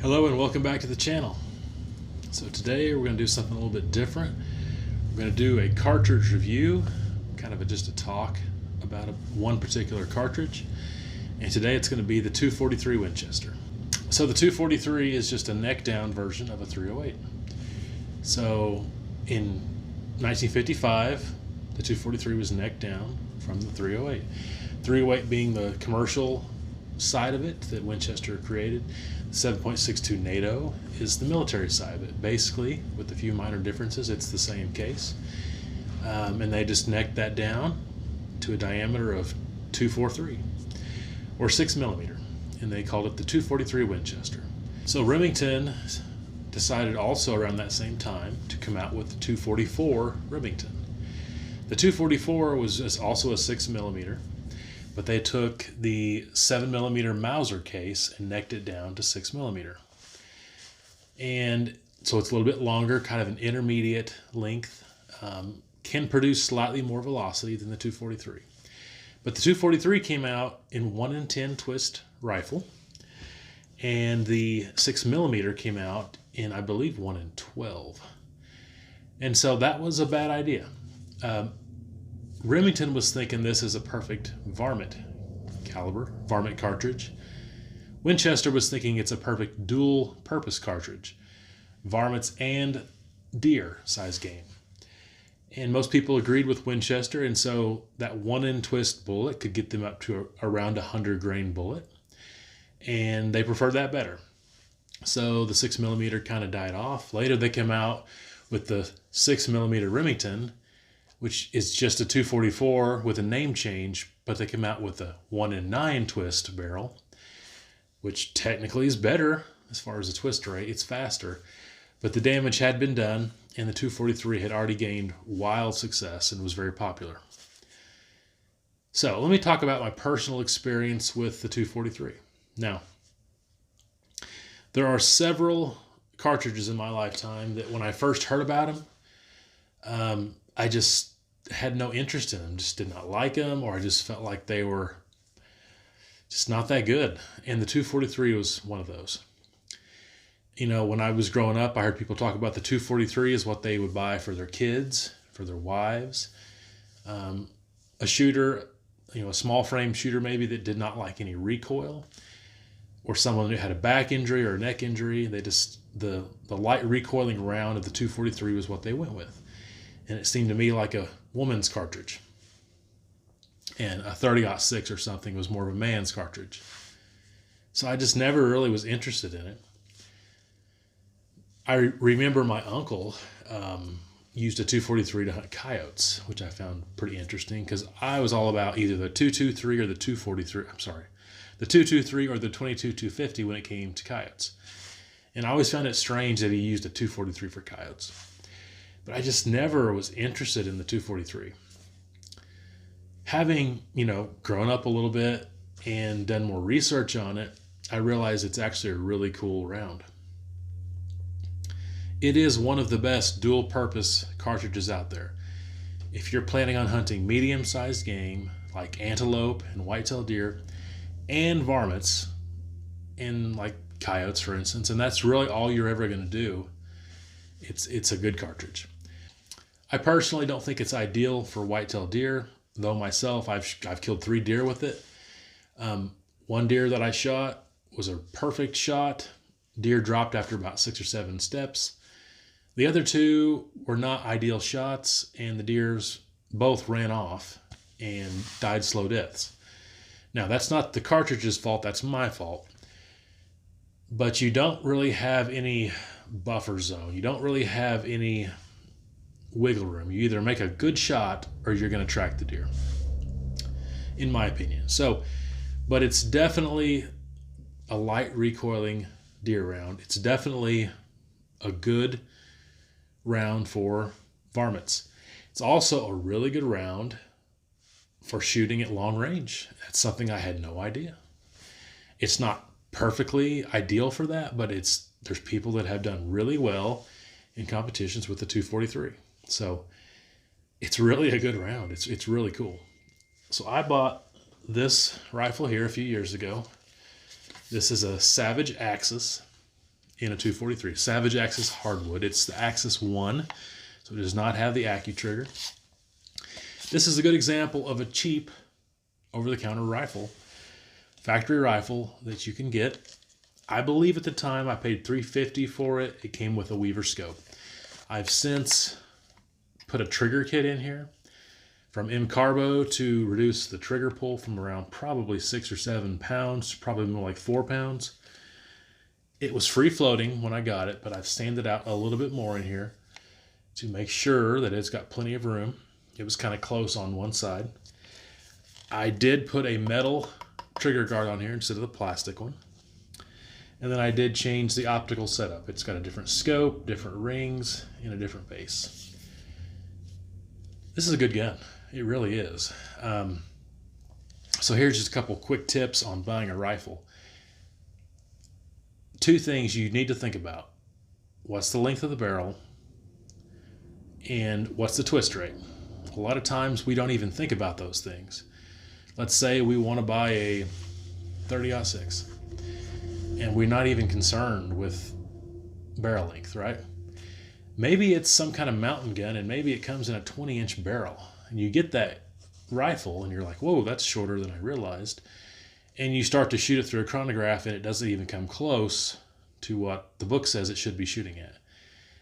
Hello and welcome back to the channel. So today we're going to do something a little bit different. We're going to do a cartridge review, kind of just a talk about one particular cartridge. And today it's going to be the 243 Winchester. So the 243 is just a neck down version of a 308. So in 1955, the 243 was neck down from the 308. 308 being the commercial side of it that Winchester created. 7.62 NATO is the military side of it. Basically, with a few minor differences, it's the same case. And they just necked that down to a diameter of 243 or 6mm, and they called it the 243 Winchester. So Remington decided also around that same time to come out with the 244 Remington. The 244 was also a 6mm, but they took the 7mm Mauser case and necked it down to 6mm. And so it's a little bit longer, kind of an intermediate length, can produce slightly more velocity than the 243. But the 243 came out in 1 in 10 twist rifle, and the 6mm came out in, I believe, 1 in 12. And so that was a bad idea. Remington was thinking this is a perfect varmint caliber, varmint cartridge. Winchester was thinking it's a perfect dual purpose cartridge, varmints and deer size game. And most people agreed with Winchester, and so that 1 in twist bullet could get them up to around a 100 grain bullet, and they preferred that better. So the 6mm kind of died off. Later they came out with the 6mm Remington, which is just a 244 with a name change, but they come out with a 1 in 9 twist barrel, which technically is better as far as the twist rate. It's faster, but the damage had been done, and the 243 had already gained wild success and was very popular. So let me talk about my personal experience with the 243. Now, there are several cartridges in my lifetime that when I first heard about them, I just had no interest in them, just did not like them, or I just felt like they were just not that good. And the 243 was one of those. You know, when I was growing up, I heard people talk about the 243 as what they would buy for their kids, for their wives. A shooter, you know, a small frame shooter maybe that did not like any recoil, or someone who had a back injury or a neck injury. They just, the light recoiling round of the 243 was what they went with. And it seemed to me like a woman's cartridge. And a 30-06 or something was more of a man's cartridge. So I just never really was interested in it. I remember my uncle used a 243 to hunt coyotes, which I found pretty interesting because I was all about either the 223 or the 243. I'm sorry, the 223 or the 22-250 when it came to coyotes. And I always found it strange that he used a 243 for coyotes. But I just never was interested in the 243. Having, you know, grown up a little bit and done more research on it, I realized it's actually a really cool round. It is one of the best dual purpose cartridges out there. If you're planning on hunting medium-sized game like antelope and whitetail deer and varmints and like coyotes, for instance, and that's really all you're ever going to do, it's a good cartridge. I personally don't think it's ideal for whitetail deer, though myself I've killed 3 deer with it. One deer that I shot was a perfect shot. Deer dropped after about 6 or 7 steps. The other 2 were not ideal shots, and the deers both ran off and died slow deaths. Now, that's not the cartridge's fault, that's my fault. But you don't really have any buffer zone. You don't really have any wiggle room. You either make a good shot or you're going to track the deer, in my opinion. So, but it's definitely a light recoiling deer round. It's definitely a good round for varmints. It's also a really good round for shooting at long range. That's something I had no idea. It's not perfectly ideal for that, but there's people that have done really well in competitions with the 243. So it's really a good round. It's really cool. So I bought this rifle here a few years ago. This is a Savage Axis in a 243. Savage Axis Hardwood. It's the Axis 1, so it does not have the AccuTrigger. This is a good example of a cheap over-the-counter rifle, factory rifle that you can get. I believe at the time I paid $350 for it. It came with a Weaver scope. I've since put a trigger kit in here from M Carbo to reduce the trigger pull from around probably 6 or 7 pounds, probably more like 4 pounds. It was free floating when I got it, but I've sanded out a little bit more in here to make sure that it's got plenty of room. It was kind of close on one side. I did put a metal trigger guard on here instead of the plastic one. And then I did change the optical setup. It's got a different scope, different rings, and a different base. This is a good gun. It really is. So here's just a couple quick tips on buying a rifle. 2 things you need to think about. What's the length of the barrel? And what's the twist rate? A lot of times we don't even think about those things. Let's say we want to buy a 30-06 and we're not even concerned with barrel length, right? Maybe it's some kind of mountain gun and maybe it comes in a 20-inch barrel and you get that rifle and you're like, whoa, that's shorter than I realized. And you start to shoot it through a chronograph and it doesn't even come close to what the book says it should be shooting at.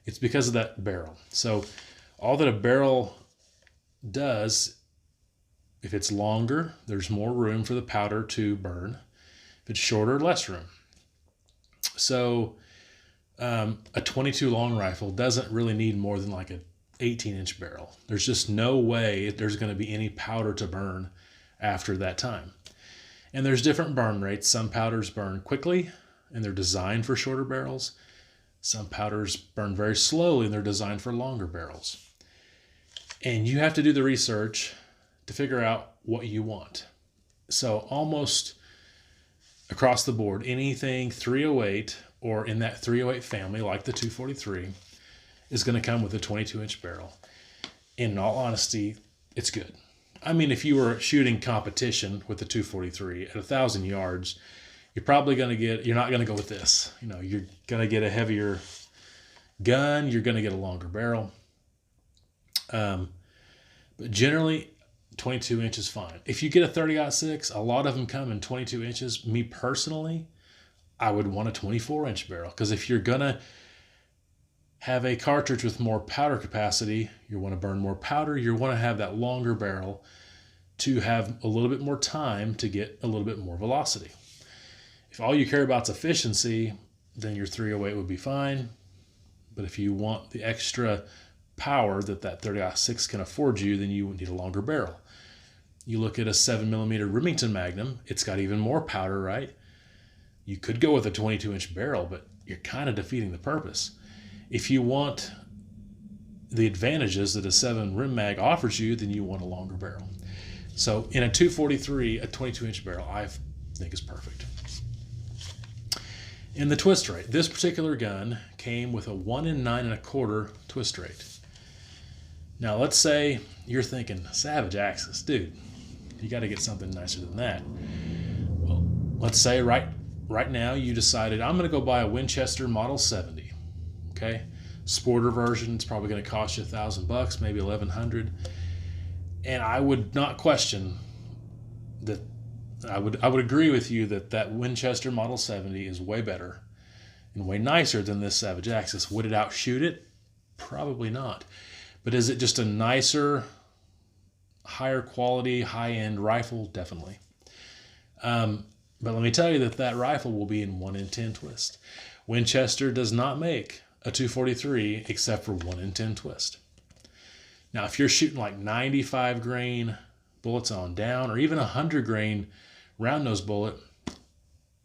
It's because of that barrel. So all that a barrel does, if it's longer, there's more room for the powder to burn. If it's shorter, less room. So a 22 long rifle doesn't really need more than like an 18-inch barrel. There's just no way there's going to be any powder to burn after that time. And there's different burn rates. Some powders burn quickly and they're designed for shorter barrels. Some powders burn very slowly and they're designed for longer barrels. And you have to do the research to figure out what you want. So almost across the board, anything 308 or in that 308 family, like the 243, is going to come with a 22-inch barrel. In all honesty, it's good. I mean, if you were shooting competition with the 243 at 1,000 yards, you're probably going to you're not going to go with this. You know, you're going to get a heavier gun. You're going to get a longer barrel. But generally, 22 inches fine. If you get a 30-06, a lot of them come in 22 inches. Me personally, I would want a 24-inch barrel because if you're going to have a cartridge with more powder capacity, you want to burn more powder, you want to have that longer barrel to have a little bit more time to get a little bit more velocity. If all you care about is efficiency, then your 308 would be fine. But if you want the extra power that 30-06 can afford you, then you would need a longer barrel. You look at a 7mm Remington Magnum, it's got even more powder, right? You could go with a 22-inch barrel, but you're kind of defeating the purpose. If you want the advantages that a 7 Rem Mag offers you, then you want a longer barrel. So in a 243, a 22-inch barrel, I think is perfect. In the twist rate, this particular gun came with a 1 in 9 1/4 twist rate. Now let's say you're thinking, Savage Axis, dude, you got to get something nicer than that. Well, let's say right now you decided, I'm going to go buy a Winchester Model 70. Okay, sporter version, it's probably going to cost you $1,000, maybe $1,100. And I would not question that. I would agree with you that Winchester Model 70 is way better and way nicer than this Savage Axis. Would it outshoot it? Probably not. But is it just a nicer, higher quality, high-end rifle? Definitely. But let me tell you that rifle will be in 1 in 10 twist. Winchester does not make a 243 except for 1 in 10 twist. Now, if you're shooting like 95 grain bullets on down, or even 100 grain round nose bullet,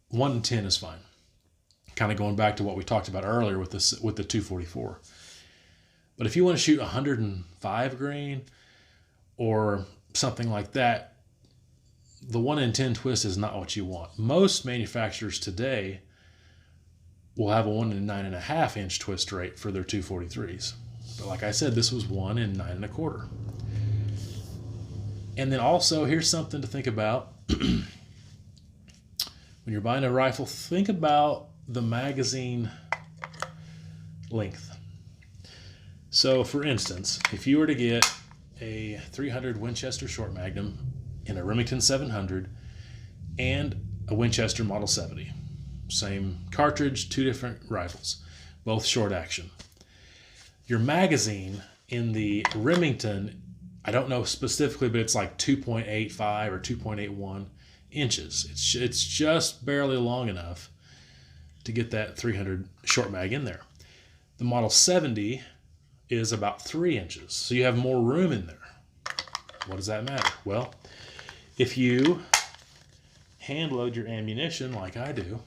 1 in 10 is fine. Kind of going back to what we talked about earlier with the 244. But if you want to shoot 105 grain or something like that, the 1 in 10 twist is not what you want. Most manufacturers today will have a 1 in 9 1/2 inch twist rate for their 243s. But like I said, this was 1 in 9 1/4. And then also, here's something to think about. When you're buying a rifle, think about the magazine length. So for instance, if you were to get a 300 Winchester short magnum in a Remington 700 and a Winchester Model 70, same cartridge, two different rifles, both short action. Your magazine in the Remington, I don't know specifically, but it's like 2.85 or 2.81 inches. It's just barely long enough to get that 300 short mag in there. The Model 70 is about 3 inches, so you have more room in there. What does that matter? Well, if you hand load your ammunition like I do,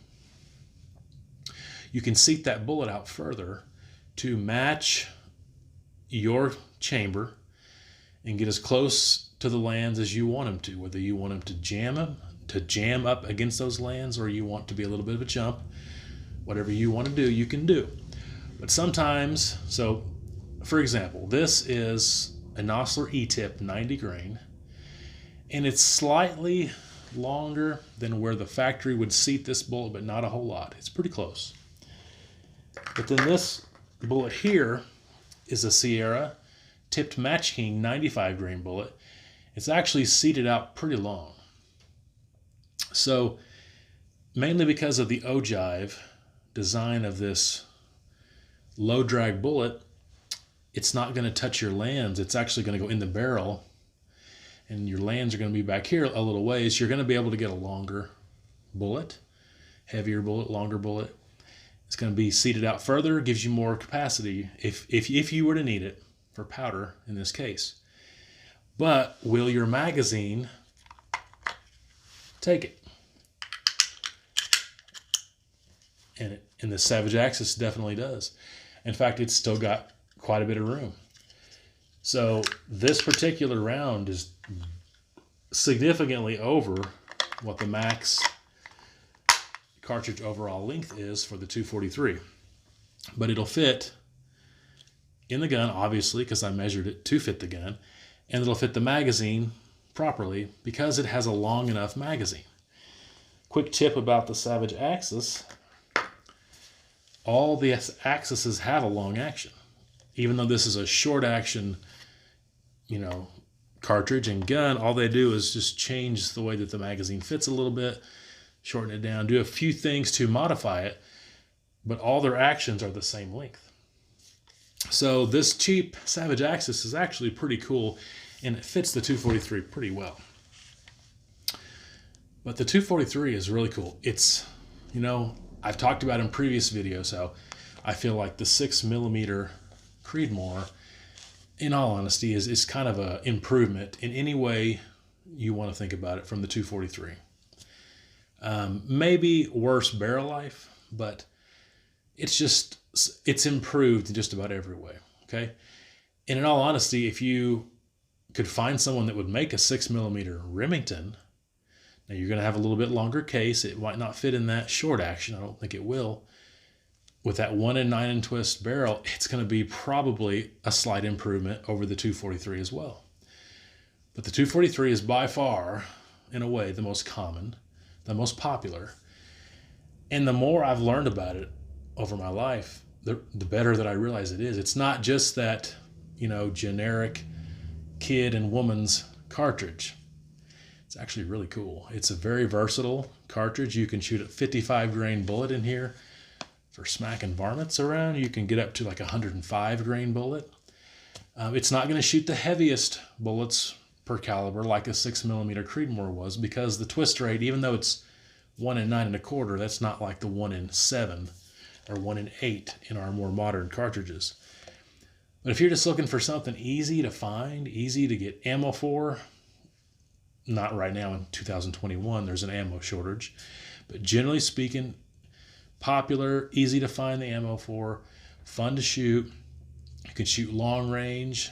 you can seat that bullet out further to match your chamber and get as close to the lands as you want them to, whether you want them to jam up against those lands, or you want to be a little bit of a jump. Whatever you want to do, you can do. But sometimes, so for example, this is a Nosler E-tip 90 grain, and it's slightly longer than where the factory would seat this bullet, but not a whole lot. It's pretty close. But then this bullet here is a Sierra tipped Match King 95 grain bullet. It's actually seated out pretty long. So mainly because of the ogive design of this low drag bullet, it's not going to touch your lands. It's actually going to go in the barrel, and your lands are going to be back here a little ways. You're going to be able to get a longer bullet, heavier bullet, longer bullet. It's going to be seated out further, gives you more capacity if you were to need it for powder in this case. But will your magazine take it? And the Savage Axis definitely does. In fact, it's still got quite a bit of room. So this particular round is significantly over what the max cartridge overall length is for the 243. But it'll fit in the gun, obviously, because I measured it to fit the gun, and it'll fit the magazine properly because it has a long enough magazine. Quick tip about the Savage Axis: all the Axises have a long action. Even though this is a short action, cartridge and gun, all they do is just change the way that the magazine fits a little bit, shorten it down, do a few things to modify it, but all their actions are the same length. So this cheap Savage Axis is actually pretty cool, and it fits the 243 pretty well. But the 243 is really cool. It's, I've talked about in previous videos how I feel like the 6mm Creedmoor, in all honesty, is kind of an improvement in any way you want to think about it from the 243. Maybe worse barrel life, but it's improved in just about every way, okay? And in all honesty, if you could find someone that would make a 6mm Remington, now you're going to have a little bit longer case. It might not fit in that short action. I don't think it will. With that 1 9 twist barrel, it's going to be probably a slight improvement over the 243 as well. But the 243 is by far, in a way, the most common, the most popular. And the more I've learned about it over my life, the better that I realize it is. It's not just that, generic kid and woman's cartridge. It's actually really cool. It's a very versatile cartridge. You can shoot a 55 grain bullet in here for smacking varmints around. You can get up to like a 105 grain bullet. It's not going to shoot the heaviest bullets per caliber like a 6mm Creedmoor was, because the twist rate, even though it's 1 9 1/4, that's not like the 1 7 or 1 8 in our more modern cartridges. But if you're just looking for something easy to find, easy to get ammo for, not right now in 2021, there's an ammo shortage, but generally speaking, popular, easy to find the ammo for, fun to shoot. You can shoot long range,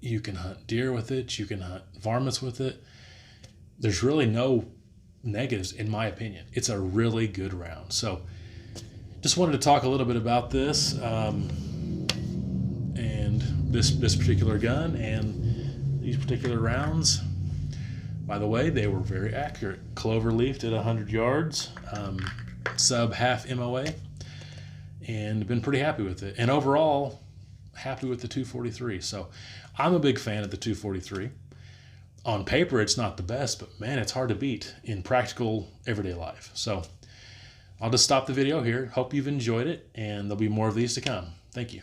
you can hunt deer with it, you can hunt varmints with it. There's really no negatives in my opinion. It's a really good round. So just wanted to talk a little bit about this and this particular gun and these particular rounds. By the way, they were very accurate. Clover leafed at 100 yards, sub half MOA. and been pretty happy with it. And overall, happy with the 243. So I'm a big fan of the 243. On paper, it's not the best, but man, it's hard to beat in practical everyday life. So I'll just stop the video here. Hope you've enjoyed it, and there'll be more of these to come. Thank you.